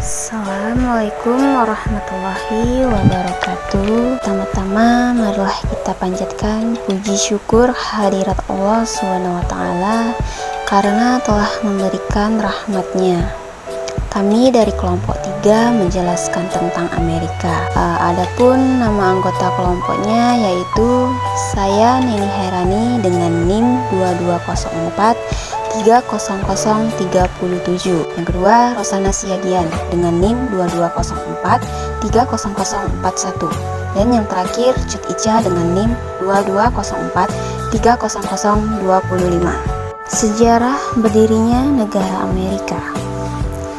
Assalamualaikum warahmatullahi wabarakatuh. Pertama-tama marilah kita panjatkan puji syukur hadirat Allah SWT karena telah memberikan rahmatnya. Kami dari kelompok 3 menjelaskan tentang Amerika. Adapun nama anggota kelompoknya yaitu saya Neni Herani dengan NIM 2204 30037. Yang kedua Rosana Siagian dengan NIM 2204 30041. Dan yang terakhir Cut Ica dengan NIM 2204 30025. Sejarah berdirinya negara Amerika.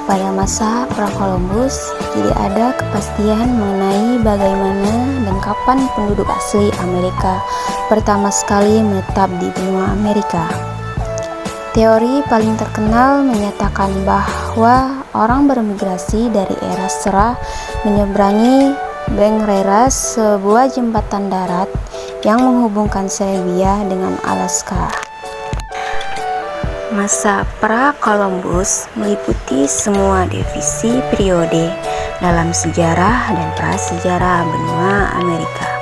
Pada masa Perang Columbus, tidak ada kepastian mengenai bagaimana dan kapan penduduk asli Amerika pertama sekali menetap di benua Amerika. Teori paling terkenal menyatakan bahwa orang bermigrasi dari era Serah menyeberangi Bangreras, sebuah jembatan darat yang menghubungkan Serbia dengan Alaska. Masa pra-Columbus meliputi semua divisi periode dalam sejarah dan prasejarah benua Amerika.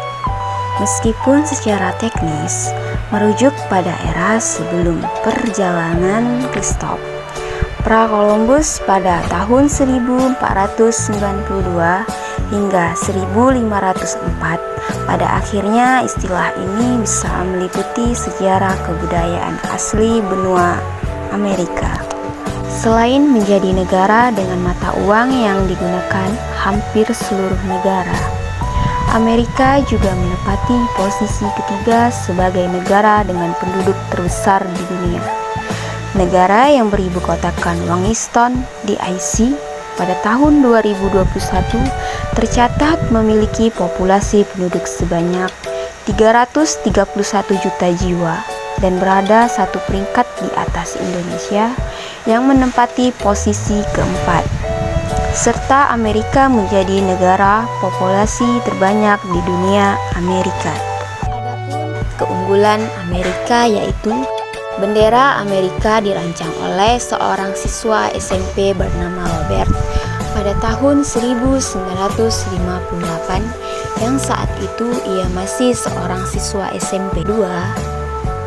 Meskipun secara teknis merujuk pada era sebelum perjalanan Christoph pra-Columbus pada tahun 1492 hingga 1504, pada akhirnya istilah ini bisa meliputi sejarah kebudayaan asli benua Amerika. Selain menjadi negara dengan mata uang yang digunakan hampir seluruh negara, Amerika juga menempati posisi ketiga sebagai negara dengan penduduk terbesar di dunia. Negara yang beribu kotakan Washington DC pada tahun 2021 tercatat memiliki populasi penduduk sebanyak 331 juta jiwa dan berada satu peringkat di atas Indonesia yang menempati posisi keempat, serta Amerika menjadi negara populasi terbanyak di dunia Amerika. Adapun keunggulan Amerika yaitu bendera Amerika dirancang oleh seorang siswa SMP bernama Robert pada tahun 1958 yang saat itu ia masih seorang siswa SMP 2,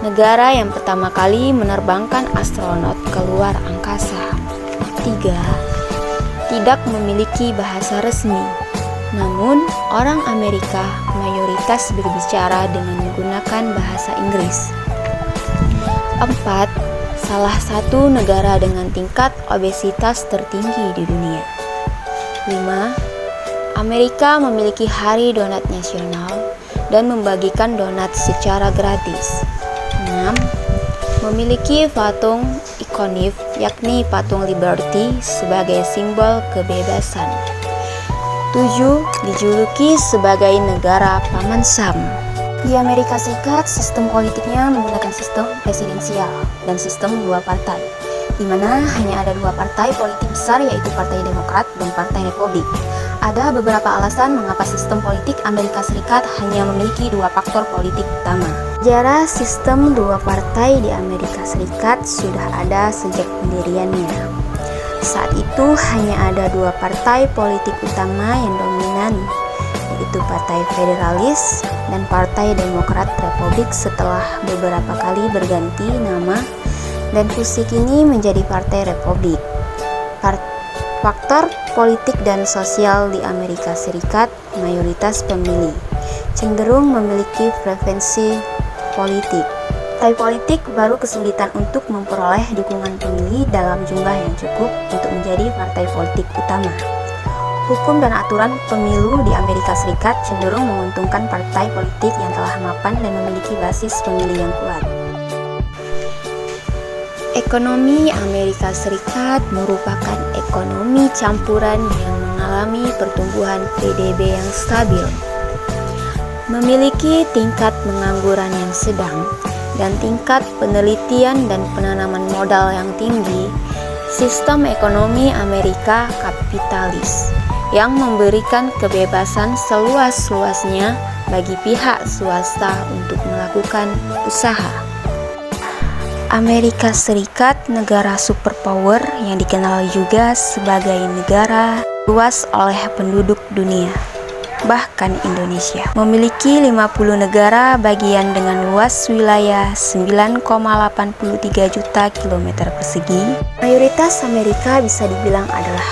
negara yang pertama kali menerbangkan astronot ke luar angkasa. 3. Tidak memiliki bahasa resmi, namun orang Amerika mayoritas berbicara dengan menggunakan bahasa Inggris. 4. Salah satu negara dengan tingkat obesitas tertinggi di dunia. 5. Amerika memiliki hari donat nasional dan membagikan donat secara gratis. 6. Memiliki patung ikonik yakni patung Liberty sebagai simbol kebebasan. 7. Dijuluki sebagai negara Paman Sam. Di Amerika Serikat, sistem politiknya menggunakan sistem presidensial dan sistem dua partai, di mana hanya ada dua partai politik besar yaitu Partai Demokrat dan Partai Republik. Ada beberapa alasan mengapa sistem politik Amerika Serikat hanya memiliki dua faktor politik utama. Sejarah sistem dua partai di Amerika Serikat sudah ada sejak pendiriannya. Saat itu hanya ada dua partai politik utama yang dominan, yaitu Partai Federalis dan Partai Demokrat Republik setelah beberapa kali berganti nama dan fusi kini menjadi Partai Republik. Faktor politik dan sosial di Amerika Serikat, mayoritas pemilih cenderung memiliki preferensi politik. Partai politik baru kesulitan untuk memperoleh dukungan pemilih dalam jumlah yang cukup untuk menjadi partai politik utama. Hukum dan aturan pemilu di Amerika Serikat cenderung menguntungkan partai politik yang telah mapan dan memiliki basis pemilih yang kuat. Ekonomi Amerika Serikat merupakan ekonomi campuran yang mengalami pertumbuhan PDB yang stabil, memiliki tingkat pengangguran yang sedang, dan tingkat penelitian dan penanaman modal yang tinggi. Sistem ekonomi Amerika kapitalis yang memberikan kebebasan seluas-luasnya bagi pihak swasta untuk melakukan usaha. Amerika Serikat, negara superpower yang dikenal juga sebagai negara luas oleh penduduk dunia. Bahkan Indonesia memiliki 50 negara bagian dengan luas wilayah 9,83 juta kilometer persegi. Mayoritas Amerika bisa dibilang adalah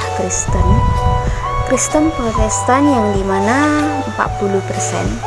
Kristen Protestan yang dimana 40%